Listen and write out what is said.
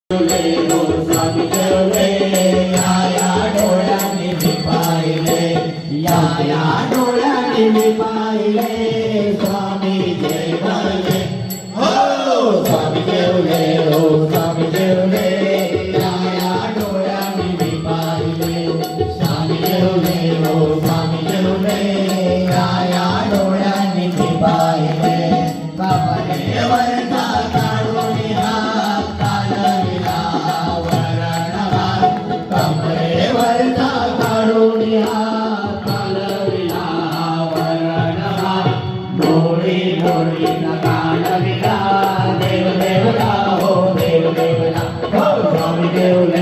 स्वामी जेवले या डोळ्यांनी मी पाहिले या डोळ्यांनी मी पाहिले स्वामी जेवले हो स्वामी जेवले हो स्वामी जेवले या डोळ्यांनी मी पाहिले स्वामी जेवले हो स्वामी जेवले या डोळ्यांनी मी पाहिले कमरेवरचा काढून हात काढविला वरणहार कमरेवरचा काढून हात काढविला वरणहार डोळी डोळीला काढविला देव देवला हो देव देवला हो स्वामी देवला